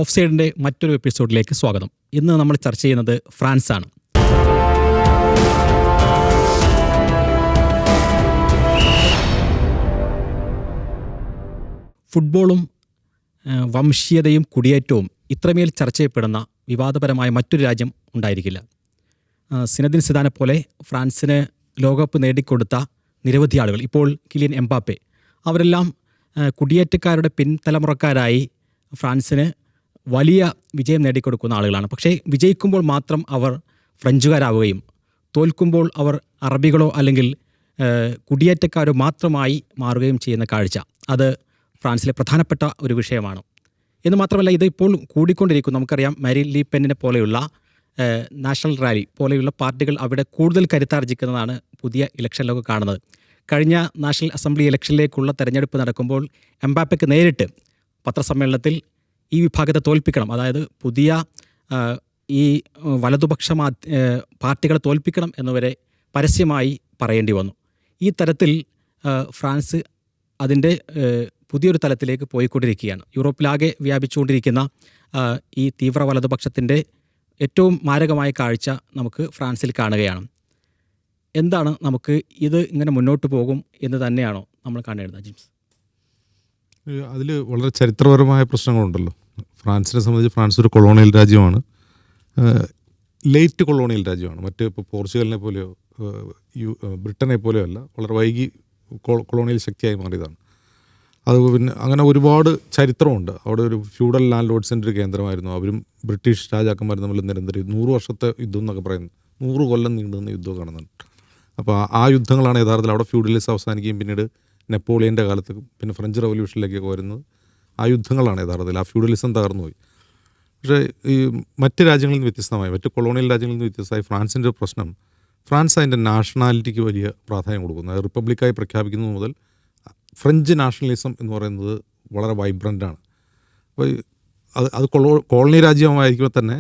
Of സൈഡിൻ്റെ മറ്റൊരു എപ്പിസോഡിലേക്ക് സ്വാഗതം. ഇന്ന് നമ്മൾ ചർച്ച ചെയ്യുന്നത് ഫ്രാൻസാണ്. ഫുട്ബോളും വംശീയതയും കുടിയേറ്റവും ഇത്രമേൽ ചർച്ച ചെയ്യപ്പെടുന്ന വിവാദപരമായ മറ്റൊരു രാജ്യം ഉണ്ടായിരിക്കില്ല. സിനദിൻ സിദാനെ പോലെ ഫ്രാൻസിന് ലോകകപ്പ് നേടിക്കൊടുത്ത നിരവധി ആളുകൾ, ഇപ്പോൾ കിലിയൻ എംബാപ്പെ, അവരെല്ലാം കുടിയേറ്റക്കാരുടെ പിൻതലമുറക്കാരായി ഫ്രാൻസിന് വലിയ വിജയം നേടിക്കൊടുക്കുന്ന ആളുകളാണ്. പക്ഷേ വിജയിക്കുമ്പോൾ മാത്രം അവർ ഫ്രഞ്ചുകാരാവുകയും തോൽക്കുമ്പോൾ അവർ അറബികളോ അല്ലെങ്കിൽ കുടിയേറ്റക്കാരോ മാത്രമായി മാറുകയും ചെയ്യുന്ന കാഴ്ച, അത് ഫ്രാൻസിലെ പ്രധാനപ്പെട്ട ഒരു വിഷയമാണ്. എന്ന് മാത്രമല്ല, ഇത് ഇപ്പോൾ കൂടിക്കൊണ്ടിരിക്കും. നമുക്കറിയാം, മാരീൻ ലീ പെന്നിനെ പോലെയുള്ള നാഷണൽ റാലി പോലെയുള്ള പാർട്ടികൾ അവിടെ കൂടുതൽ കരുത്താർജിക്കുന്നതാണ് പുതിയ ഇലക്ഷനിലൊക്കെ കാണുന്നത്. കഴിഞ്ഞ നാഷണൽ അസംബ്ലി ഇലക്ഷനിലേക്കുള്ള തെരഞ്ഞെടുപ്പ് നടക്കുമ്പോൾ എംബാപ്പയ്ക്ക് നേരിട്ട് പത്രസമ്മേളനത്തിൽ ഈ വിഭാഗത്തെ തോൽപ്പിക്കണം, അതായത് പുതിയ ഈ വലതുപക്ഷ പാർട്ടികളെ തോൽപ്പിക്കണം എന്നുവരെ പരസ്യമായി പറയേണ്ടി വന്നു. ഈ തരത്തിൽ ഫ്രാൻസ് അതിൻ്റെ പുതിയൊരു തലത്തിലേക്ക് പോയിക്കൊണ്ടിരിക്കുകയാണ്. യൂറോപ്പിലാകെ വ്യാപിച്ചുകൊണ്ടിരിക്കുന്ന ഈ തീവ്ര വലതുപക്ഷത്തിൻ്റെ ഏറ്റവും മാരകമായ കാഴ്ച നമുക്ക് ഫ്രാൻസിൽ കാണുകയാണ്. എന്താണ് നമുക്ക് ഇത് ഇങ്ങനെ മുന്നോട്ട് പോകും എന്ന് തന്നെയാണോ നമ്മൾ കാണേണ്ടത്, ജിംസ്? അതിൽ വളരെ ചരിത്രപരമായ പ്രശ്നങ്ങളുണ്ടല്ലോ. ഫ്രാൻസിനെ സംബന്ധിച്ച് ഫ്രാൻസ് ഒരു കൊളോണിയൽ രാജ്യമാണ്, ലേറ്റ് കൊളോണിയൽ രാജ്യമാണ്. മറ്റ് ഇപ്പോൾ പോർച്ചുഗലിനെ പോലെയോ ബ്രിട്ടനെ പോലെയോ അല്ല, വളരെ വൈകി കൊളോണിയൽ ശക്തിയായി മാറിയതാണ്. അത് പിന്നെ അങ്ങനെ ഒരുപാട് ചരിത്രമുണ്ട്. അവിടെ ഒരു ഫ്യൂഡൽ ലാൻഡ് ലോഡ്സിൻ്റെ ഒരു കേന്ദ്രമായിരുന്നു. അവരും ബ്രിട്ടീഷ് രാജാക്കന്മാരും തമ്മിൽ നിരന്തരം 100 വർഷത്തെ യുദ്ധം എന്നൊക്കെ പറയുന്നത്, 100 കൊല്ലം നീണ്ടുനിന്ന യുദ്ധം കാണുന്നുണ്ട്. അപ്പോൾ ആ യുദ്ധങ്ങളാണ് യഥാർത്ഥത്തിൽ അവിടെ ഫ്യൂഡലിസം അവസാനിക്കുകയും പിന്നീട് നെപ്പോളിയൻ്റെ കാലത്ത് പിന്നെ ഫ്രഞ്ച് റവല്യൂഷനിലേക്കൊക്കെ വരുന്നത്. ആ യുദ്ധങ്ങളാണ് യഥാർത്ഥത്തിൽ ആ ഫ്യൂഡലിസം തകർന്നുപോയി. പക്ഷേ ഈ മറ്റ് രാജ്യങ്ങളിൽ നിന്ന് വ്യത്യസ്തമായി, മറ്റ് കൊളോണിയൽ രാജ്യങ്ങളിൽ നിന്ന് വ്യത്യസ്തമായി ഫ്രാൻസിൻ്റെ ഒരു പ്രശ്നം, ഫ്രാൻസ് അതിൻ്റെ നാഷണാലിറ്റിക്ക് വലിയ പ്രാധാന്യം കൊടുക്കുന്നു. റിപ്പബ്ലിക്കായി പ്രഖ്യാപിക്കുന്നത് മുതൽ ഫ്രഞ്ച് നാഷണലിസം എന്ന് പറയുന്നത് വളരെ വൈബ്രൻ്റാണ്. അപ്പോൾ അത് കോളനി രാജ്യമായിരിക്കുമ്പോൾ തന്നെ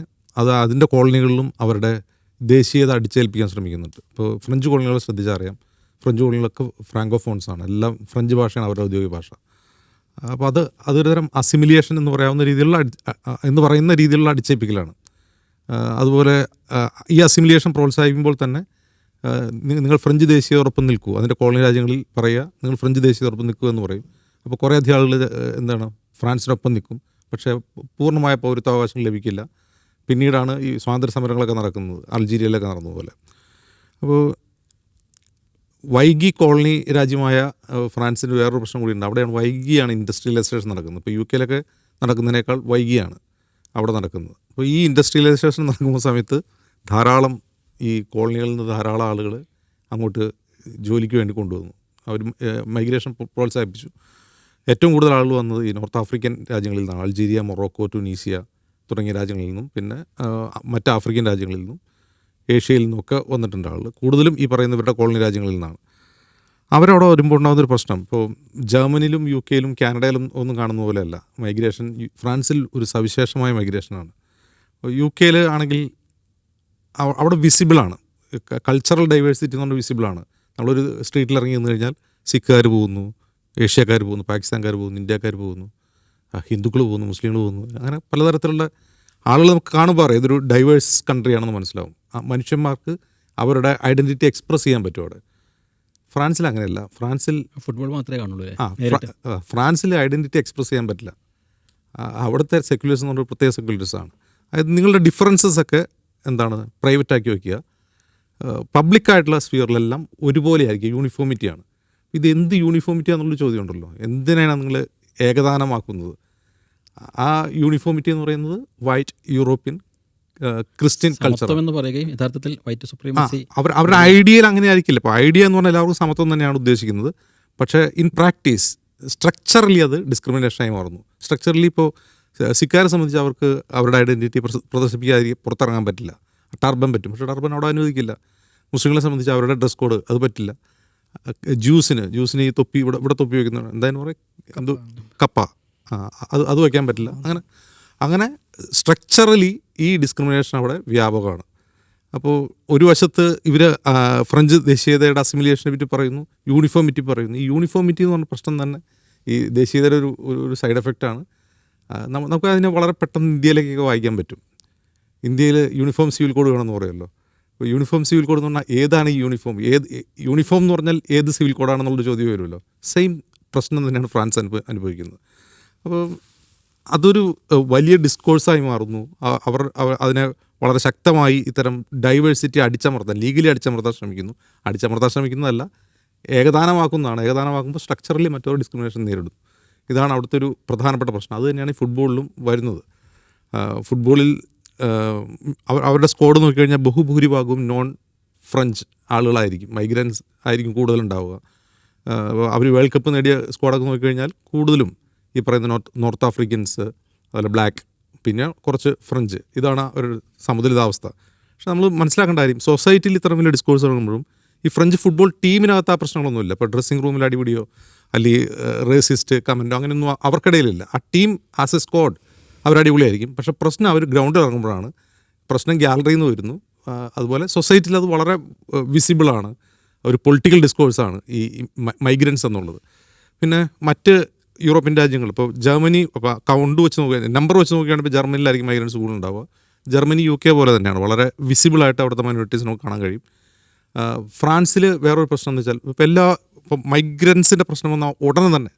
അതിൻ്റെ കോളനികളിലും അവരുടെ ദേശീയത അടിച്ചേൽപ്പിക്കാൻ ശ്രമിക്കുന്നുണ്ട്. ഇപ്പോൾ ഫ്രഞ്ച് കോളനികളെ ശ്രദ്ധിച്ചാൽ അറിയാം, ഫ്രഞ്ച് കോളനികളൊക്കെ ഫ്രാങ്കോഫോൺസാണ്, എല്ലാം ഫ്രഞ്ച് ഭാഷയാണ് അവരുടെ ഔദ്യോഗിക ഭാഷ. അപ്പോൾ അതൊരു തരം അസിമിലിയേഷൻ എന്ന് പറയുന്ന രീതിയിലുള്ള അടിച്ചേൽപ്പിക്കലാണ്. അതുപോലെ ഈ അസിമിലിയേഷൻ പ്രോത്സാഹിപ്പിക്കുമ്പോൾ തന്നെ നിങ്ങൾ ഫ്രഞ്ച് ദേശീയതയോടൊപ്പം നിൽക്കൂ, അതിൻ്റെ കോളനി രാജ്യങ്ങളിൽ പറയുക നിങ്ങൾ ഫ്രഞ്ച് ദേശീയതയോടൊപ്പം നിൽക്കൂ എന്ന് പറയും. അപ്പോൾ കുറേ അധികം ആളുകൾ ഫ്രാൻസിനൊപ്പം നിൽക്കും, പക്ഷേ പൂർണ്ണമായ പൗരത്വാവകാശം ലഭിക്കില്ല. പിന്നീടാണ് ഈ സ്വാതന്ത്ര്യ സമരങ്ങളൊക്കെ നടക്കുന്നത്, അൾജീരിയയിലൊക്കെ നടന്നതുപോലെ. അപ്പോൾ വൈകി കോളനി രാജ്യമായ ഫ്രാൻസിന് വേറൊരു പ്രശ്നം കൂടിയുണ്ട്. അവിടെയാണ് വൈകിയാണ് ഇൻഡസ്ട്രിയലൈസേഷൻ നടക്കുന്നത്. ഇപ്പോൾ UK നടക്കുന്നതിനേക്കാൾ വൈകിയാണ് അവിടെ നടക്കുന്നത്. അപ്പോൾ ഈ ഇൻഡസ്ട്രിയലൈസേഷൻ നടക്കുന്ന സമയത്ത് ധാരാളം ഈ കോളനികളിൽ നിന്ന് ധാരാളം ആളുകൾ അങ്ങോട്ട് ജോലിക്ക് വേണ്ടി കൊണ്ടുവന്നു. അവർ മൈഗ്രേഷൻ പ്രോത്സാഹിപ്പിച്ചു. ഏറ്റവും കൂടുതൽ ആളുകൾ വന്നത് ഈ നോർത്ത് ആഫ്രിക്കൻ രാജ്യങ്ങളിൽ നിന്നാണ്. അൾജീരിയ, മൊറോക്കോ, ടുണീസിയ തുടങ്ങിയ രാജ്യങ്ങളിൽ നിന്നും പിന്നെ മറ്റ് ആഫ്രിക്കൻ രാജ്യങ്ങളിൽ നിന്നും ഏഷ്യയിൽ നിന്നൊക്കെ വന്നിട്ടുണ്ട് ആളുകൾ. കൂടുതലും ഈ പറയുന്നവരുടെ കോളനി രാജ്യങ്ങളിൽ നിന്നാണ്. അവരവിടെ വരുമ്പോൾ ഉണ്ടാകുന്നൊരു പ്രശ്നം, ഇപ്പോൾ ജർമ്മനിയിലും UK കാനഡയിലും ഒന്നും കാണുന്ന പോലെയല്ല മൈഗ്രേഷൻ. ഫ്രാൻസിൽ ഒരു സവിശേഷമായ മൈഗ്രേഷനാണ്. UK ആണെങ്കിൽ അവിടെ വിസിബിളാണ്, കൾച്ചറൽ ഡൈവേഴ്സിറ്റി എന്ന് പറഞ്ഞാൽ വിസിബിളാണ്. നമ്മളൊരു സ്ട്രീറ്റിൽ ഇറങ്ങി നിന്ന് കഴിഞ്ഞാൽ സിഖുകാർ പോകുന്നു, ഏഷ്യക്കാർ പോകുന്നു, പാകിസ്ഥാൻകാർ പോകുന്നു, ഇന്ത്യക്കാർ പോകുന്നു, ഹിന്ദുക്കൾ പോകുന്നു, മുസ്ലിങ്ങൾ പോകുന്നു, അങ്ങനെ പലതരത്തിലുള്ള ആളുകൾ നമുക്ക് കാണുമ്പോൾ അറിയാം ഇതൊരു ഡൈവേഴ്സ് കൺട്രിയാണെന്ന് മനസ്സിലാവും. മനുഷ്യന്മാർക്ക് അവരുടെ ഐഡൻറ്റിറ്റി എക്സ്പ്രസ് ചെയ്യാൻ പറ്റും അവിടെ. ഫ്രാൻസിൽ അങ്ങനെയല്ല. ഫ്രാൻസിൽ ഫുട്ബോൾ മാത്രമേ കാണുള്ളൂ. ഫ്രാൻസിൽ ഐഡൻറ്റിറ്റി എക്സ്പ്രസ് ചെയ്യാൻ പറ്റില്ല. അവിടുത്തെ സെക്യുലറിസം എന്ന് പറഞ്ഞാൽ പ്രത്യേക സെക്യുലറിസമാണ്. അതായത് നിങ്ങളുടെ ഡിഫറൻസസ് ഒക്കെ പ്രൈവറ്റാക്കി വയ്ക്കുക. പബ്ലിക്കായിട്ടുള്ള സ്ഫിയറിലെല്ലാം ഒരുപോലെ ആയിരിക്കും, യൂണിഫോമിറ്റിയാണ്. ഇത് എന്ത് യൂണിഫോമിറ്റിയാണെന്നുള്ള ചോദ്യം ഉണ്ടല്ലോ. എന്തിനാണ് നിങ്ങൾ ഏകദാനമാക്കുന്നത്? ആ യൂണിഫോമിറ്റി എന്ന് പറയുന്നത് വൈറ്റ് യൂറോപ്യൻ ക്രിസ്ത്യൻ കൾച്ചർ എന്ന് പറയുകയും യഥാർത്ഥത്തിൽ വൈറ്റ് സുപ്രീമസി അവരുടെ ഐഡിയയിൽ അങ്ങനെ ആയിരിക്കില്ല. ഇപ്പോൾ ഐഡിയ എന്ന് പറഞ്ഞാൽ എല്ലാവർക്കും സമത്വം തന്നെയാണ് ഉദ്ദേശിക്കുന്നത്. പക്ഷേ ഇൻ പ്രാക്ടീസ് സ്ട്രക്ചറലി അത് ഡിസ്ക്രിമിനേഷനായി മാറുന്നു. സ്ട്രക്ചറലി ഇപ്പോൾ സിഖുകാരെ സംബന്ധിച്ച് അവർക്ക് അവരുടെ ഐഡൻറ്റിറ്റി പ്രദർശിപ്പിക്കാതെ പുറത്തിറങ്ങാൻ പറ്റില്ല. ടർബൻ പറ്റും, പക്ഷേ ടർബൻ അവിടെ അനുവദിക്കില്ല. മുസ്ലിങ്ങളെ സംബന്ധിച്ച് അവരുടെ ഡ്രസ് കോഡ് അത് പറ്റില്ല. ജ്യൂസിന് ഈ തൊപ്പി ഇവിടെ തൊപ്പി വയ്ക്കുന്ന എന്തായാലും പറയും കപ്പ, അത് വയ്ക്കാൻ പറ്റില്ല. അങ്ങനെ സ്ട്രക്ചറലി ഈ ഡിസ്ക്രിമിനേഷൻ അവിടെ വ്യാപകമാണ്. അപ്പോൾ ഒരു വശത്ത് ഇവർ ഫ്രഞ്ച് ദേശീയതയുടെ അസിമിലിയേഷനെ പറ്റി പറയുന്നു, യൂണിഫോമിറ്റി പറയുന്നു. ഈ യൂണിഫോമിറ്റി എന്ന് പറഞ്ഞ പ്രശ്നം തന്നെ ഈ ദേശീയതയുടെ ഒരു സൈഡ് എഫക്റ്റാണ്. നമുക്ക് അതിനെ വളരെ പെട്ടെന്ന് ഇന്ത്യയിലേക്കൊക്കെ വായിക്കാൻ പറ്റും. ഇന്ത്യയിൽ യൂണിഫോം സിവിൽ കോഡ് വേണമെന്ന് പറയുമല്ലോ. അപ്പോൾ യൂണിഫോം സിവിൽ കോഡ് എന്ന് പറഞ്ഞാൽ ഏതാണ് ഈ യൂണിഫോം, യൂണിഫോം എന്ന് പറഞ്ഞാൽ ഏത് സിവിൽ കോഡാണെന്നുള്ളൊരു ചോദ്യം വരുമല്ലോ. സെയിം പ്രശ്നം തന്നെയാണ് ഫ്രാൻസ് അനുഭവിക്കുന്നത്. അപ്പോൾ അതൊരു വലിയ ഡിസ്കോഴ്സായി മാറുന്നു. അവർ അതിനെ വളരെ ശക്തമായി ഇത്തരം ഡൈവേഴ്സിറ്റി ലീഗലി അടിച്ചമർത്താൻ ശ്രമിക്കുന്നതല്ല, ഏകദാനമാക്കുന്നതാണ്. ഏകദാനമാക്കുമ്പോൾ സ്ട്രക്ചറലി മറ്റൊരു ഡിസ്ക്രിമിനേഷൻ നേരിടുന്നു. ഇതാണ് അവിടുത്തെ ഒരു പ്രധാനപ്പെട്ട പ്രശ്നം. അത് തന്നെയാണ് ഈ ഫുട്ബോളിലും വരുന്നത്. ഫുട്ബോളിൽ അവരുടെ സ്ക്വാഡ് നോക്കിക്കഴിഞ്ഞാൽ ബഹുഭൂരിഭാഗവും നോൺ ഫ്രഞ്ച് ആളുകളായിരിക്കും, മൈഗ്രൻസ് ആയിരിക്കും കൂടുതലുണ്ടാവുക. അവർ വേൾഡ് കപ്പ് നേടിയ സ്ക്വാഡൊക്കെ നോക്കിക്കഴിഞ്ഞാൽ കൂടുതലും ഈ പറയുന്ന നോർത്ത് ആഫ്രിക്കൻസ്, അതുപോലെ ബ്ലാക്ക്, പിന്നെ കുറച്ച് ഫ്രഞ്ച്. ഇതാണ് ഒരു സമുദ്രിതാവസ്ഥ. പക്ഷെ നമ്മൾ മനസ്സിലാക്കേണ്ട കാര്യം, സൊസൈറ്റിയിൽ ഇത്ര വലിയ ഡിസ്കോഴ്സ് തുടങ്ങുമ്പോഴും ഈ ഫ്രഞ്ച് ഫുട്ബോൾ ടീമിനകത്ത് ആ പ്രശ്നങ്ങളൊന്നുമില്ല. ഇപ്പോൾ ഡ്രസ്സിംഗ് റൂമിൽ അടിപിടിയോ അല്ലെങ്കിൽ റേസിസ്റ്റ് കമൻറ്റോ അങ്ങനെയൊന്നും അവർക്കിടയിലില്ല. ആ ടീം ആസ് എ സ്ക്വാഡ് അവരടിപൊളിയായിരിക്കും. പക്ഷേ പ്രശ്നം അവർ ഗ്രൗണ്ടിൽ ഇറങ്ങുമ്പോഴാണ് പ്രശ്നം. ഗ്യാലറിയിൽ നിന്ന് വരുന്നു. അതുപോലെ സൊസൈറ്റിയിൽ അത് വളരെ വിസിബിളാണ്. ഒരു പൊളിറ്റിക്കൽ ഡിസ്കോഴ്സാണ് ഈ മൈഗ്രൻസ് എന്നുള്ളത്. പിന്നെ മറ്റ് യൂറോപ്യൻ രാജ്യങ്ങൾ, ഇപ്പോൾ ജർമ്മനി, ഇപ്പോൾ കൗണ്ട് വെച്ച് നോക്കുകയാണെങ്കിൽ, നമ്പർ വെച്ച് നോക്കുകയാണെങ്കിൽ ഇപ്പോൾ ജർമ്മനിയിലായിരിക്കും മൈഗ്രൻസ് കൂടുതലുണ്ടാവുക. ജർമ്മനി UK പോലെ തന്നെയാണ്, വളരെ വിസിബിളായിട്ട് അവിടുത്തെ മൈനോറിറ്റീസ് നമുക്ക് കാണാൻ കഴിയും. ഫ്രാൻസിൽ വേറൊരു പ്രശ്നം എന്ന് വെച്ചാൽ ഇപ്പോൾ മൈഗ്രൻസിൻ്റെ പ്രശ്നം വന്നാൽ ഉടനെ തന്നെ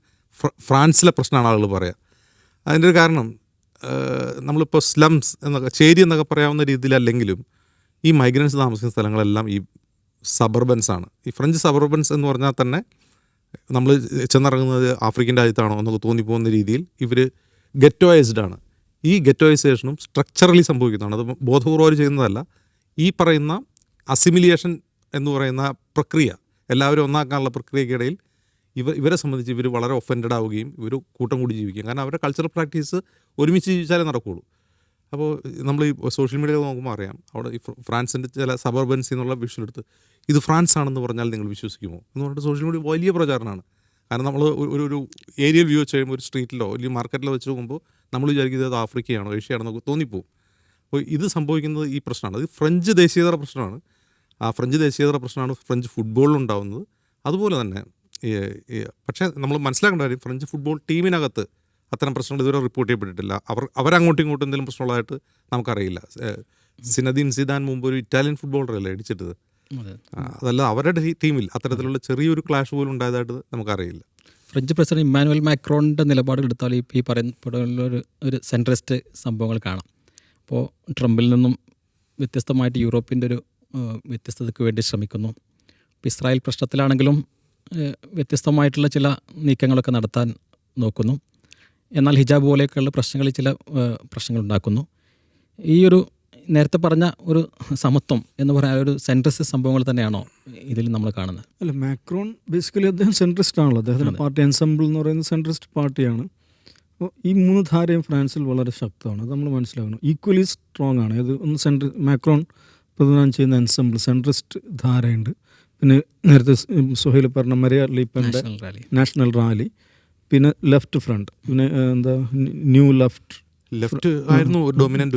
ഫ്രാൻസിലെ പ്രശ്നമാണ് ആളുകൾ പറയുക. അതിൻ്റെ ഒരു കാരണം, നമ്മളിപ്പോൾ സ്ലംസ് എന്നൊക്കെ, ചേരി എന്നൊക്കെ പറയാവുന്ന രീതിയിലല്ലെങ്കിലും ഈ മൈഗ്രൻസ് താമസിക്കുന്ന സ്ഥലങ്ങളെല്ലാം ഈ സബർബൻസാണ്. ഈ ഫ്രഞ്ച് സബർബൻസ് എന്ന് പറഞ്ഞാൽ തന്നെ നമ്മൾ ചെന്നിറങ്ങുന്നത് ആഫ്രിക്കൻ രാജ്യത്താണോ എന്നൊക്കെ തോന്നിപ്പോകുന്ന രീതിയിൽ ഇവർ ഗെറ്റോയിസ്ഡാണ്. ഈ ഗെറ്റോയിസേഷനും സ്ട്രക്ചറലി സംഭവിക്കുന്നതാണ്. അത് ബോധപൂർവ്വം ചെയ്യുന്നതല്ല. ഈ പറയുന്ന അസിമിലിയേഷൻ എന്ന് പറയുന്ന പ്രക്രിയ, എല്ലാവരും ഒന്നാക്കാനുള്ള പ്രക്രിയക്കിടയിൽ ഇവരെ സംബന്ധിച്ച് ഇവർ വളരെ ഒഫൻഡഡ് ആവുകയും ഇവർ കൂട്ടം കൂടി ജീവിക്കുകയും, കാരണം അവരുടെ കൾച്ചറൽ പ്രാക്ടീസ് ഒരുമിച്ച് ജീവിച്ചാലേ നടക്കുകയുള്ളൂ. അപ്പോൾ നമ്മൾ ഈ സോഷ്യൽ മീഡിയയിൽ നോക്കുമ്പോൾ അറിയാം, അവിടെ ഈ ഫ്രാൻസിൻ്റെ ചില സബർബൻസ് എന്നുള്ള വിഷ്വൽ എടുത്ത് ഇത് ഫ്രാൻസ് ആണെന്ന് പറഞ്ഞാൽ നിങ്ങൾ വിശ്വസിക്കുമോ എന്ന് പറഞ്ഞിട്ട് സോഷ്യൽ മീഡിയ വലിയ പ്രചാരണമാണ്. കാരണം നമ്മൾ ഒരു ഏരിയൽ വ്യൂ വെച്ച് കഴിയുമ്പോൾ ഒരു സ്ട്രീറ്റിലോ അല്ലെങ്കിൽ മാർക്കറ്റിലോ വെച്ച് നോക്കുമ്പോൾ നമ്മൾ വിചാരിക്കുന്നത് അത് ആഫ്രിക്കയാണോ ഏഷ്യയാണെന്നൊക്കെ തോന്നിപ്പോവും. അപ്പോൾ ഇത് സംഭവിക്കുന്നത് ഈ പ്രശ്നമാണ്. അത് ഫ്രഞ്ച് ദേശീയതയുടെ പ്രശ്നമാണ്. ആ ഫ്രഞ്ച് ദേശീയതയുടെ പ്രശ്നമാണ് ഫ്രഞ്ച് ഫുട്ബോളിലുണ്ടാകുന്നത്. അതുപോലെ തന്നെ പക്ഷേ നമ്മൾ മനസ്സിലാക്കേണ്ട കാര്യം, ഫ്രഞ്ച് ഫുട്ബോൾ ടീമിനകത്ത് അത്തരം പ്രശ്നങ്ങൾ ഇതുവരെ റിപ്പോർട്ട് ചെയ്യപ്പെട്ടിട്ടില്ല. അവരങ്ങോട്ടും ഇങ്ങോട്ടും എന്തെങ്കിലും പ്രശ്നമുള്ളതായിട്ട് നമുക്കറിയില്ല. സിനദീൻ സിദാൻ മുമ്പ് ഒരു ഇറ്റാലിയൻ ഫുട്ബോളറല്ലേ അടിച്ചിട്ടത്. അതല്ല, അവരുടെ ടീമിൽ അത്തരത്തിലുള്ള ചെറിയൊരു ക്ലാഷ് പോലും ഉണ്ടായതായിട്ട് നമുക്കറിയില്ല. ഫ്രഞ്ച് പ്രസിഡന്റ് ഇമ്മാനുവൽ മാക്രോണിൻ്റെ നിലപാടെടുത്താൽ ഈ പറയുന്ന ഒരു സെൻട്രിസ്റ്റ് സംഭവങ്ങൾ കാണാം. അപ്പോൾ ട്രംപിൽ നിന്നും വ്യത്യസ്തമായിട്ട് യൂറോപ്പിൻ്റെ ഒരു വ്യത്യസ്തതയ്ക്ക് വേണ്ടി ശ്രമിക്കുന്നു. ഇപ്പോൾ ഇസ്രായേൽ പ്രശ്നത്തിലാണെങ്കിലും വ്യത്യസ്തമായിട്ടുള്ള ചില നീക്കങ്ങളൊക്കെ നടത്താൻ നോക്കുന്നു. എന്നാൽ ഹിജാബ് പോലെയൊക്കെയുള്ള പ്രശ്നങ്ങളിൽ ചില പ്രശ്നങ്ങൾ ഉണ്ടാക്കുന്നു. ഈ ഒരു നേരത്തെ പറഞ്ഞ ഒരു സമത്വം എന്ന് പറയാൻ ഒരു സെൻട്രിസ്റ്റ് സംഭവങ്ങൾ തന്നെയാണോ ഇതിൽ നമ്മൾ കാണുന്നത്? അല്ല, മാക്രോൺ ബേസിക്കലി അദ്ദേഹം സെൻട്രിസ്റ്റ് ആണല്ലോ. അദ്ദേഹത്തിൻ്റെ പാർട്ടി എൻസംബിൾ എന്ന് പറയുന്നത് സെൻട്രിസ്റ്റ് പാർട്ടിയാണ്. അപ്പോൾ ഈ മൂന്ന് ധാരയും ഫ്രാൻസിൽ വളരെ ശക്തമാണ്. അത് നമ്മൾ മനസ്സിലാക്കണം. ഈക്വലി സ്ട്രോങ് ആണ്. ഇത് ഒന്ന് മാക്രോൺ പ്രതിദാനം ചെയ്യുന്ന എൻസംബിൾ സെൻട്രിസ്റ്റ് ധാരയുണ്ട്. പിന്നെ നേരത്തെ സുഹൈൽ പറഞ്ഞ മരിയ ലീപ്പൻ്റെ നാഷണൽ റാലി, പിന്നെ ലെഫ്റ്റ് ഫ്രണ്ട്, പിന്നെ ന്യൂ ലെഫ്റ്റ് ആയിരുന്നു ഡൊമിനൻ്റ്.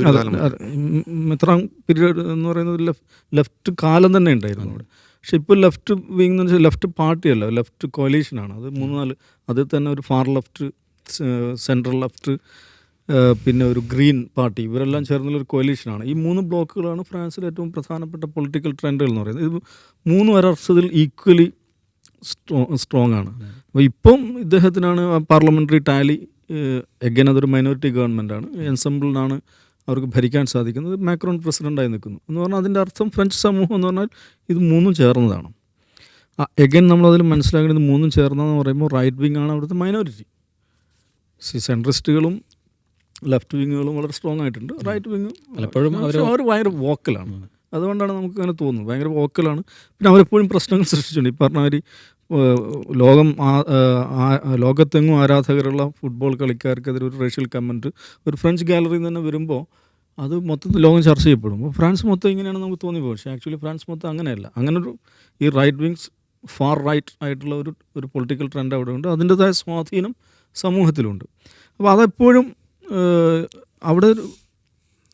മെത്രാൻ പീരീഡ് എന്ന് പറയുന്നത് ലെഫ്റ്റ് കാലം തന്നെ ഉണ്ടായിരുന്നു അവിടെ. പക്ഷെ ഇപ്പോൾ ലെഫ്റ്റ് വിങ് എന്ന് വെച്ചാൽ ലെഫ്റ്റ് പാർട്ടിയല്ല, ലെഫ്റ്റ് കോലീഷനാണ്. അത് 3-4 അതിൽ തന്നെ ഒരു ഫാർ ലെഫ്റ്റ്, സെൻട്രൽ ലെഫ്റ്റ്, പിന്നെ ഒരു ഗ്രീൻ പാർട്ടി, ഇവരെല്ലാം ചേർന്നുള്ളൊരു കോലീഷനാണ്. ഈ 3 ബ്ലോക്കുകളാണ് ഫ്രാൻസിലെ ഏറ്റവും പ്രധാനപ്പെട്ട പൊളിറ്റിക്കൽ ട്രെൻഡുകൾ എന്ന് പറയുന്നത്. ഇത് 3 ഒരർത്ഥത്തിൽ ഈക്വലി സ്ട്രോങ് ആണ്. അപ്പോൾ ഇപ്പം ഇദ്ദേഹത്തിനാണ് പാർലമെൻ്ററി ടാലി, എഗൈൻ അതൊരു മൈനോറിറ്റി ഗവൺമെൻറ്റാണ്, എൻസംബിളിനാണ് അവർക്ക് ഭരിക്കാൻ സാധിക്കുന്നത്. മാക്രോൺ പ്രസിഡൻ്റായി നിൽക്കുന്നു എന്ന് പറഞ്ഞാൽ അതിൻ്റെ അർത്ഥം ഫ്രഞ്ച് സമൂഹം എന്ന് പറഞ്ഞാൽ ഇത് 3 ചേർന്നതാണ്. എഗൈൻ നമ്മളതിൽ മനസ്സിലാക്കുന്നത് 3 ചേർന്നതെന്ന് പറയുമ്പോൾ റൈറ്റ് വിങ് ആണ് അവിടുത്തെ മൈനോറിറ്റി. സെൻട്രിസ്റ്റുകളും ലെഫ്റ്റ് വിങ്ങുകളും വളരെ സ്ട്രോങ് ആയിട്ടുണ്ട്. റൈറ്റ് വിങ് പലപ്പോഴും അവർ ഭയങ്കര വോക്കലാണ്. അതുകൊണ്ടാണ് നമുക്ക് അങ്ങനെ തോന്നുന്നത്, ഭയങ്കര വോക്കലാണ്. പിന്നെ അവരെപ്പോഴും പ്രശ്നങ്ങൾ സൃഷ്ടിച്ചിട്ടുണ്ട്. ഈ പറഞ്ഞ മാതിരി ലോകത്തെങ്ങും ആരാധകരുള്ള ഫുട്ബോൾ കളിക്കാർക്കെതിരെ ഒരു റേഷ്യൽ കമൻറ്റ് ഒരു ഫ്രഞ്ച് ഗാലറിയിൽ നിന്ന് തന്നെ വരുമ്പോൾ അത് മൊത്തത്തിൽ ലോകം ചർച്ച ചെയ്യപ്പെടും. അപ്പോൾ ഫ്രാൻസ് മൊത്തം ഇങ്ങനെയാണ് നമുക്ക് തോന്നിപ്പോകും. പക്ഷേ ആക്ച്വലി ഫ്രാൻസ് മൊത്തം അങ്ങനെയല്ല. അങ്ങനൊരു ഈ റൈറ്റ് വിങ്സ്, ഫാർ റൈറ്റ് ആയിട്ടുള്ള ഒരു പൊളിറ്റിക്കൽ ട്രെൻഡ് അവിടെ ഉണ്ട്. അതിൻ്റെതായ സ്വാധീനം സമൂഹത്തിലുണ്ട്. അപ്പോൾ അതെപ്പോഴും അവിടെ ഒരു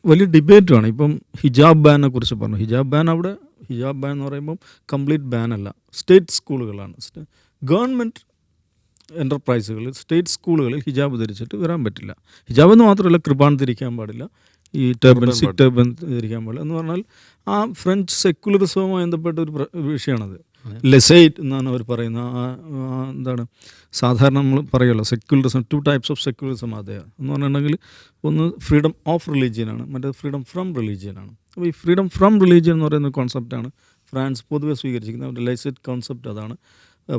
വലിയ ഡിബേറ്റുമാണ്. ഇപ്പം ഹിജാബ് ബാനെ കുറിച്ച് പറഞ്ഞു. ഹിജാബ് ബാൻ എന്ന് പറയുമ്പം കംപ്ലീറ്റ് ബാനല്ല, സ്റ്റേറ്റ് സ്കൂളുകളാണ്. ഗവൺമെൻറ് എൻ്റർപ്രൈസുകളിൽ സ്റ്റേറ്റ് സ്കൂളുകളിൽ ഹിജാബ് ധരിച്ചിട്ട് വരാൻ പറ്റില്ല. ഹിജാബ് എന്ന് മാത്രമല്ല, കൃപാൺ ധരിക്കാൻ പാടില്ല, ഈ ടർബൻ സിഖ് ടർബൻ ധരിക്കാൻ പാടില്ല. എന്ന് പറഞ്ഞാൽ ആ ഫ്രഞ്ച് സെക്കുലറിസവുമായി ബന്ധപ്പെട്ട ഒരു വിഷയമാണത്. ലെസൈറ്റ് എന്നാണ് അവർ പറയുന്ന എന്താണ് സാധാരണ നമ്മൾ പറയുമല്ലോ സെക്യുലറിസം, 2 types ഓഫ് സെക്യുലറിസം. അതെ എന്ന് പറഞ്ഞിട്ടുണ്ടെങ്കിൽ ഒന്ന് ഫ്രീഡം ഓഫ് റിലീജിയനാണ്, മറ്റേത് ഫ്രീഡം ഫ്രം റിലീജിയനാണ്. അപ്പോൾ ഈ ഫ്രീഡം ഫ്രം റിലീജിയൻ എന്ന് പറയുന്ന കോൺസെപ്റ്റാണ് ഫ്രാൻസ് പൊതുവെ സ്വീകരിച്ചിരിക്കുന്നത്. അവരുടെ ലെസൈറ്റ് കോൺസെപ്റ്റ് അതാണ്.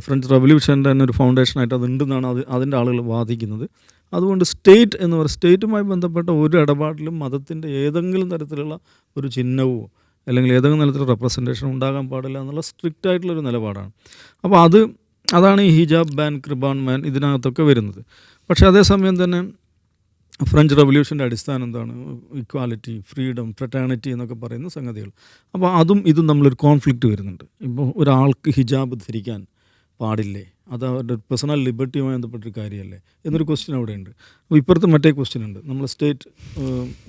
ഫ്രഞ്ച് റവല്യൂഷൻ്റെ തന്നെ ഒരു ഫൗണ്ടേഷനായിട്ട് അതുണ്ടെന്നാണ് അതിൻ്റെ ആളുകൾ വാദിക്കുന്നത്. അതുകൊണ്ട് സ്റ്റേറ്റ് എന്ന് പറയുന്നത്, സ്റ്റേറ്റുമായി ബന്ധപ്പെട്ട ഒരു ഇടപാടിലും മതത്തിൻ്റെ ഏതെങ്കിലും തരത്തിലുള്ള ഒരു ചിഹ്നവോ അല്ലെങ്കിൽ ഏതെങ്കിലും തരത്തിലുള്ള റെപ്രസെൻറ്റേഷൻ ഉണ്ടാകാൻ പാടില്ല എന്നുള്ള സ്ട്രിക്റ്റ് ആയിട്ടുള്ളൊരു നിലപാടാണ്. അപ്പോൾ അതാണ് ഈ ഹിജാബ് ബാൻ, കൃപാൺ ബാൻ ഇതിനകത്തൊക്കെ വരുന്നത്. പക്ഷേ അതേസമയം തന്നെ ഫ്രഞ്ച് റവല്യൂഷൻ്റെ അടിസ്ഥാനം എന്താണ്? ഇക്വാലിറ്റി, ഫ്രീഡം, ഫ്രറ്റേണിറ്റി എന്നൊക്കെ പറയുന്ന സംഗതികൾ. അപ്പോൾ ഇതും നമ്മളൊരു കോൺഫ്ലിക്റ്റ് വരുന്നുണ്ട്. ഇപ്പോൾ ഒരാൾക്ക് ഹിജാബ് ധരിക്കാൻ പാടില്ലേ, അത് അവരുടെ പേഴ്സണൽ ലിബർട്ടിയുമായി ബന്ധപ്പെട്ടൊരു കാര്യമല്ലേ എന്നൊരു ക്വസ്റ്റ്യൻ അവിടെയുണ്ട്. അപ്പോൾ ഇപ്പുറത്ത് മറ്റേ ക്വസ്റ്റ്യൻ ഉണ്ട്. നമ്മൾ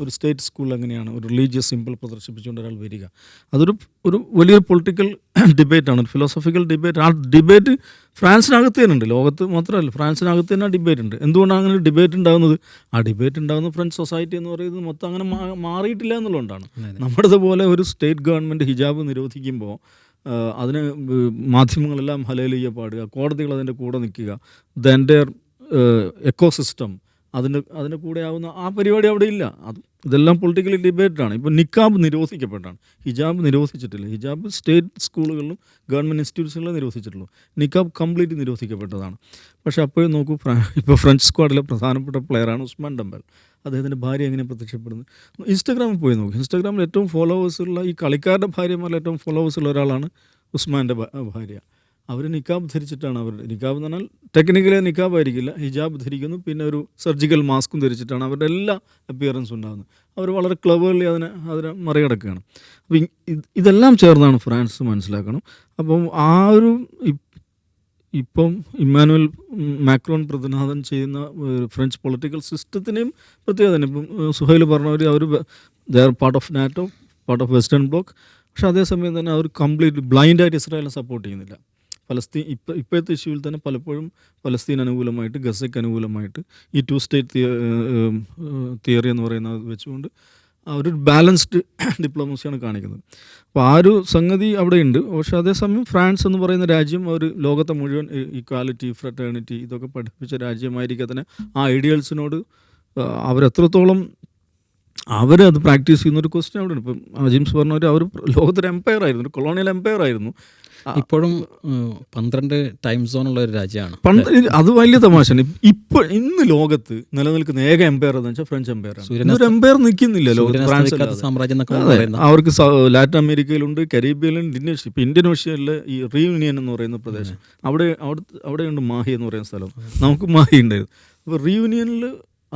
ഒരു സ്റ്റേറ്റ് സ്കൂളിൽ എങ്ങനെയാണ് ഒരു റിലീജിയസ് സിമ്പിൾ പ്രദർശിപ്പിച്ചുകൊണ്ട് ഒരാൾ വരിക? അതൊരു വലിയൊരു പൊളിറ്റിക്കൽ ഡിബേറ്റാണ്, ഒരു ഫിലോസഫിക്കൽ ഡിബേറ്റ്. ആ ഡിബേറ്റ് ഫ്രാൻസിനകത്ത് തന്നെ ഉണ്ട്, ലോകത്ത് മാത്രമല്ല ഫ്രാൻസിനകത്ത് തന്നെ ആ ഡിബേറ്റ് ഉണ്ട്. എന്തുകൊണ്ടാണ് അങ്ങനെ ഡിബേറ്റ് ഉണ്ടാകുന്നത്? ആ ഡിബേറ്റ് ഉണ്ടാകുന്ന ഫ്രഞ്ച് സൊസൈറ്റി എന്ന് പറയുന്നത് മൊത്തം അങ്ങനെ മാറിയിട്ടില്ല എന്നുള്ളതുകൊണ്ടാണ്. നമ്മുടേതുപോലെ ഒരു സ്റ്റേറ്റ് ഗവൺമെൻറ് ഹിജാബ് നിരോധിക്കുമ്പോൾ അതിന് മാധ്യമങ്ങളെല്ലാം ഹലേലിയ പാടുക, കോടതികൾ അതിൻ്റെ കൂടെ നിൽക്കുക, ദ എൻ്റയർ എക്കോസിസ്റ്റം അതിൻ്റെ കൂടെ ആവുന്ന ആ പരിപാടി അവിടെ ഇല്ല. ഇതെല്ലാം പൊളിറ്റിക്കലി ഡിബേറ്റാണ്. ഇപ്പോൾ നിക്കാബ് നിരോധിക്കപ്പെട്ടാണ്, ഹിജാബ് നിരോധിച്ചിട്ടില്ല. ഹിജാബ് സ്റ്റേറ്റ് സ്കൂളുകളിലും ഗവൺമെൻറ് ഇൻസ്റ്റിറ്റ്യൂഷനിലും നിരോധിച്ചിട്ടുള്ളൂ. നിക്കാബ് കംപ്ലീറ്റ് നിരോധിക്കപ്പെട്ടതാണ്. പക്ഷേ അപ്പോഴും നോക്കൂ, ഇപ്പോൾ ഫ്രഞ്ച് സ്ക്വാഡിലെ പ്രധാനപ്പെട്ട പ്ലെയറാണ് ഉസ്മാൻ ഡെംബൽ. അദ്ദേഹത്തിൻ്റെ ഭാര്യ എങ്ങനെ പ്രത്യക്ഷപ്പെടുന്നത്? ഇൻസ്റ്റാഗ്രാമിൽ പോയി നോക്കും. ഇൻസ്റ്റാഗ്രാമിൽ ഏറ്റവും ഫോളോവേഴ്സുള്ള ഈ കളിക്കാരുടെ ഭാര്യമാരിൽ ഏറ്റവും ഫോളോവേഴ്സുള്ള ഒരാളാണ് ഉസ്മാൻ്റെ ഭാര്യ. അവർ നിക്കാബ് ധരിച്ചിട്ടാണ്, നിക്കാബ് എന്ന് പറഞ്ഞാൽ ടെക്നിക്കലി നിക്കാബ് ആയിരിക്കില്ല, ഹിജാബ് ധരിക്കുന്നു, പിന്നെ ഒരു സർജിക്കൽ മാസ്കും ധരിച്ചിട്ടാണ് അവരുടെ എല്ലാ അപ്പിയറൻസും ഉണ്ടാകുന്നത്. അവർ വളരെ ക്ലവർലി അതിനെ മറികടക്കുകയാണ്. അപ്പോൾ ഇതെല്ലാം ചേർന്നാണ് ഫ്രാൻസ് മനസ്സിലാക്കണം. അപ്പം ഇപ്പം ഇമ്മാനുവൽ മാക്രോൺ പ്രതിനിധാനം ചെയ്യുന്ന ഫ്രഞ്ച് പൊളിറ്റിക്കൽ സിസ്റ്റത്തിനെയും പ്രത്യേകത തന്നെ. ഇപ്പം സുഹൈൽ പറഞ്ഞവർ they are part of NATO, part of western block. പക്ഷേ അതേസമയം തന്നെ അവർ കംപ്ലീറ്റ് ബ്ലൈൻഡായിട്ട് ഇസ്രായേലിനെ സപ്പോർട്ട് ചെയ്യുന്നില്ല. ഇപ്പോഴത്തെ ഇഷ്യൂവിൽ തന്നെ പലപ്പോഴും പലസ്തീൻ അനുകൂലമായിട്ട്, ഗസയ്ക്ക് അനുകൂലമായിട്ട് ഈ 2 state തിയറി എന്ന് പറയുന്നത് വെച്ചുകൊണ്ട് ഒരു ബാലൻസ്ഡ് ഡിപ്ലോമസിയാണ് കാണിക്കുന്നത്. അപ്പോൾ ആ ഒരു സംഗതി അവിടെയുണ്ട്. പക്ഷേ അതേസമയം ഫ്രാൻസ് എന്ന് പറയുന്ന രാജ്യം ലോകത്തെ മുഴുവൻ ഇക്വാലിറ്റി, ഫ്രറ്റേണിറ്റി ഇതൊക്കെ പഠിപ്പിച്ച രാജ്യമായിരിക്കെ തന്നെ ആ ഐഡിയൽസിനോട് അവരെത്രത്തോളം അവരത് പ്രാക്ടീസ് ചെയ്യുന്നൊരു ക്വസ്റ്റ്യൻ അവിടെ ഉണ്ട്. ഇപ്പം ജിംസ് പറഞ്ഞവർ അവർ ലോകത്തൊരു എംപയർ ആയിരുന്നു, ഒരു കൊളോണിയൽ എംപയർ ആയിരുന്നു. ഇപ്പോഴും 12 ടൈം സോണുള്ള ഒരു രാജ്യമാണ്. അത് വലിയ തമാശയാണ്. ഇന്ന് ലോകത്ത് നിലനിൽക്കുന്ന ഏക എംപയർ എന്ന് വെച്ചാൽ ഫ്രഞ്ച് എംപയർ ആണ്. ഒരു എംപയർ നിൽക്കുന്നില്ല ലോകത്ത്. സാമ്രാജ്യം അവർക്ക് ലാറ്റിൻ അമേരിക്കയിലുണ്ട്, കരീബിയയിലുണ്ട്, ഇപ്പം ഇന്ത്യൻ ഓഷ്യനിലെ ഈ റീയൂണിയൻ എന്ന് പറയുന്ന പ്രദേശം, അവിടെയുണ്ട് മാഹി എന്ന് പറയുന്ന സ്ഥലം. നമുക്ക് മാഹി ഉണ്ടായിരുന്നു. അപ്പോൾ റീയൂണിയനിൽ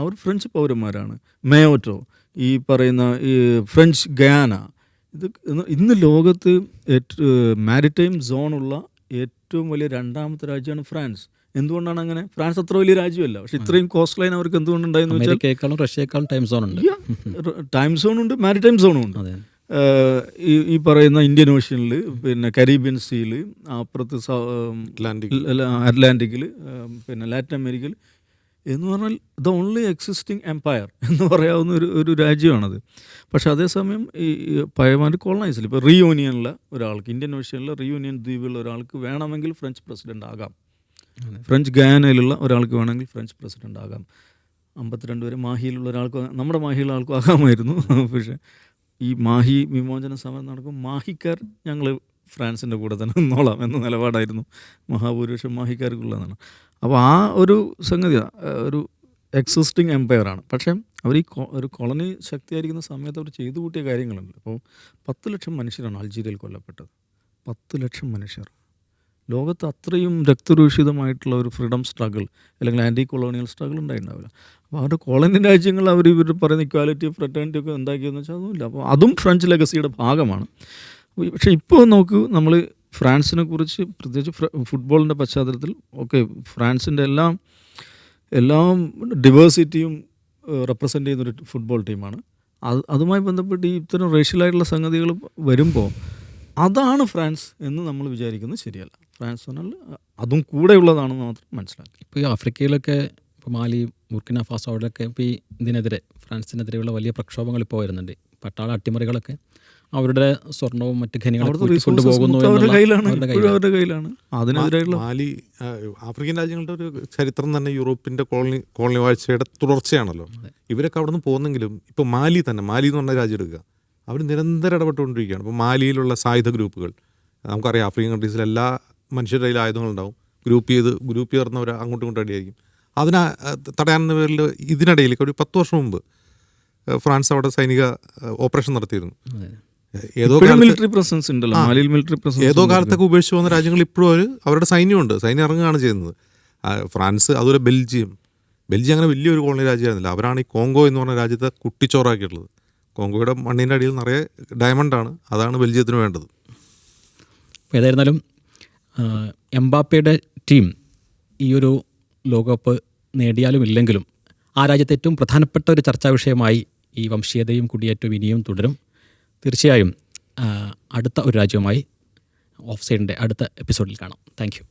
അവർ ഫ്രഞ്ച് പൗരന്മാരാണ്. മേയോറ്റോ, ഈ പറയുന്ന ഈ ഫ്രഞ്ച് ഗയാന, ഇന്ന് ലോകത്ത് മാരിടൈം സോണുള്ള ഏറ്റവും വലിയ 2ാമത്തെ രാജ്യമാണ് ഫ്രാൻസ്. എന്തുകൊണ്ടാണ് അങ്ങനെ? ഫ്രാൻസ് അത്ര വലിയ രാജ്യമല്ല, പക്ഷെ ഇത്രയും കോസ്റ്റ് ലൈൻ അവർക്ക് എന്തുകൊണ്ടുണ്ടായെന്ന് വെച്ചാൽ റഷ്യയേക്കാളും ടൈം സോൺ ഉണ്ട്, ടൈം സോണുണ്ട്, മാരിടൈം സോണും ഉണ്ട്. ഈ പറയുന്ന ഇന്ത്യൻ ഓഷ്യനിൽ, പിന്നെ കരീബിയൻ സീയിൽ, അപ്പുറത്ത് അറ്റ്ലാന്റിക്കിൽ, പിന്നെ ലാറ്റിൻ അമേരിക്കയിൽ എന്ന് പറഞ്ഞാൽ ദ ഓൺലി എക്സിസ്റ്റിംഗ് എംപയർ എന്ന് പറയാവുന്ന ഒരു രാജ്യമാണത്. പക്ഷേ അതേസമയം ഈ പഴയമാർ കോളനൈസിൽ ഇപ്പോൾ റീയൂണിയനിലെ ഒരാൾക്ക്, ഇന്ത്യൻ ഓഷ്യനിലെ റീയൂണിയൻ ദ്വീപിലുള്ള ഒരാൾക്ക് വേണമെങ്കിൽ ഫ്രഞ്ച് പ്രസിഡൻ്റ് ആകാം. ഫ്രഞ്ച് ഗയാനയിലുള്ള ഒരാൾക്ക് വേണമെങ്കിൽ ഫ്രഞ്ച് പ്രസിഡൻ്റ് ആകാം. 52 വരെ മാഹിയിലുള്ള ഒരാൾക്ക്, നമ്മുടെ മാഹിയിലുള്ള ആൾക്കും ആകാമായിരുന്നു. പക്ഷേ ഈ മാഹി വിമോചന സമരം നടക്കും, മാഹിക്കാർ ഞങ്ങൾ ഫ്രാൻസിൻ്റെ കൂടെ തന്നെ നിന്നോളാം എന്ന നിലപാടായിരുന്നു മഹാഭൂരിപക്ഷം മാഹിക്കാർക്കുള്ളതാണ്. അപ്പോൾ ആ ഒരു സംഗതി ഒരു എക്സിസ്റ്റിംഗ് എംപയറാണ്. പക്ഷേ അവർ ഒരു കോളനി ശക്തിയായിരിക്കുന്ന സമയത്ത് അവർ ചെയ്തു കൂട്ടിയ കാര്യങ്ങളുണ്ട്. അപ്പോൾ 10 ലക്ഷം മനുഷ്യരാണ് അൾജീരിയയിൽ കൊല്ലപ്പെട്ടത്. 10 ലക്ഷം മനുഷ്യർ. ലോകത്ത് അത്രയും രക്തരൂഷിതമായിട്ടുള്ള ഒരു ഫ്രീഡം സ്ട്രഗിൾ അല്ലെങ്കിൽ ആൻറ്റി കൊളോണിയൽ സ്ട്രഗിൾ ഉണ്ടായിട്ടുണ്ടാവില്ല. അപ്പോൾ അവരുടെ കോളനി രാജ്യങ്ങൾ ഇവർ പറയുന്ന ഇക്വാലിറ്റി, ഫ്രറ്റേണിറ്റി ഒക്കെ ഉണ്ടാക്കിയെന്ന് വെച്ചാൽ അതുമില്ല. അപ്പോൾ അതും ഫ്രഞ്ച് ലെഗസിയുടെ ഭാഗമാണ്. പക്ഷേ ഇപ്പോൾ നോക്കൂ, നമ്മൾ ഫ്രാൻസിനെ കുറിച്ച് പ്രത്യേകിച്ച് ഫുട്ബോളിൻ്റെ പശ്ചാത്തലത്തിൽ ഫ്രാൻസിൻ്റെ എല്ലാം ഡിവേഴ്സിറ്റിയും റെപ്രസെൻ്റ് ചെയ്യുന്നൊരു ഫുട്ബോൾ ടീമാണ്. അതുമായി ബന്ധപ്പെട്ട് ഇത്തരം റേഷ്യലായിട്ടുള്ള സംഗതികൾ വരുമ്പോൾ അതാണ് ഫ്രാൻസ് എന്ന് നമ്മൾ വിചാരിക്കുന്നത് ശരിയല്ല. ഫ്രാൻസ് പറഞ്ഞാൽ അതും കൂടെയുള്ളതാണെന്ന് മാത്രം മനസ്സിലാക്കി. ഇപ്പോൾ ഈ ആഫ്രിക്കയിലൊക്കെ ഇപ്പോൾ മാലി, ബുർക്കിന ഫാസോ അവിടെയൊക്കെ ഇപ്പോൾ ഈ ഇതിനെതിരെ ഫ്രാൻസിനെതിരെയുള്ള വലിയ പ്രക്ഷോഭങ്ങൾ ഇപ്പോൾ വരുന്നുണ്ട്. പട്ടാള അട്ടിമറികളൊക്കെ അവരുടെ സ്വർണവും മറ്റ് ഖനികളും അവിടുത്തെ കൊണ്ടുപോകുന്നു അവരുടെ എന്നുള്ള കയ്യിലാണ്, അവരുടെ ഇപ്പോഴും അവരുടെ കയ്യിലാണ്. അതിനെതിരെയുള്ള മാലി ആഫ്രിക്കൻ രാജ്യങ്ങളുടെ ഒരു ചരിത്രം തന്നെ യൂറോപ്പിൻ്റെ കോളനി വാഴ്ചയുടെ തുടർച്ചയാണല്ലോ. ഇവരൊക്കെ അവിടെ നിന്ന് പോകുന്നെങ്കിലും ഇപ്പോൾ മാലി എന്ന് പറഞ്ഞ രാജ്യം എടുക്കുക, അവർ നിരന്തരം ഇടപെട്ടുകൊണ്ടിരിക്കുകയാണ്. ഇപ്പോൾ മാലിയിലുള്ള സായുധ ഗ്രൂപ്പുകൾ, നമുക്കറിയാം ആഫ്രിക്കൻ കൺട്രീസിൽ എല്ലാ മനുഷ്യരുടെ കയ്യിൽ ആയുധങ്ങളുണ്ടാവും. ഗ്രൂപ്പ് ചേർന്നവർ അങ്ങോട്ടും ഇങ്ങോട്ടും അടിയായിരിക്കും. അതിനെ തടയാനെന്ന പേരിൽ ഇതിനിടയിലേക്ക് ഒരു 10 വർഷം മുമ്പ് ഫ്രാൻസ് അവിടെ സൈനിക ഓപ്പറേഷൻ നടത്തിയിരുന്നു. ഏതോ മിലിറ്ററി പ്രസൻസ് ഉണ്ടല്ലോ, മാലിയിൽ മിലിറ്ററി പ്രസൻസ്. ഏതോ കാലത്തൊക്കെ ഉപേക്ഷിച്ച് പോകുന്ന രാജ്യങ്ങൾ ഇപ്പോഴും അവരുടെ സൈന്യമുണ്ട്, സൈന്യം ഇറങ്ങുകയാണ് ചെയ്യുന്നത്. ഫ്രാൻസ്, അതുപോലെ ബെൽജിയം അങ്ങനെ വലിയൊരു കോളനി രാജ്യമായിരുന്നില്ല. അവരാണ് ഈ കോങ്കോ എന്ന് പറഞ്ഞ രാജ്യത്തെ കുട്ടിച്ചോറാക്കിയിട്ടുള്ളത്. കോങ്കോയുടെ മണ്ണിൻ്റെ അടിയിൽ നിറയെ ഡയമണ്ടാണ്. അതാണ് ബെൽജിയത്തിന് വേണ്ടത്. ഏതായിരുന്നാലും എംബാപ്പയുടെ ടീം ഈ ഒരു ലോകകപ്പ് നേടിയാലും ഇല്ലെങ്കിലും ആ രാജ്യത്തെ ഏറ്റവും പ്രധാനപ്പെട്ട ഒരു ചർച്ചാ വിഷയമായി ഈ വംശീയതയും കുടിയേറ്റവും ഇനിയും തുടരും. തീർച്ചയായും അടുത്ത ഒരു രാജ്യവുമായി ഓഫ് സൈഡിൻ്റെ അടുത്ത എപ്പിസോഡിൽ കാണാം. Thank you.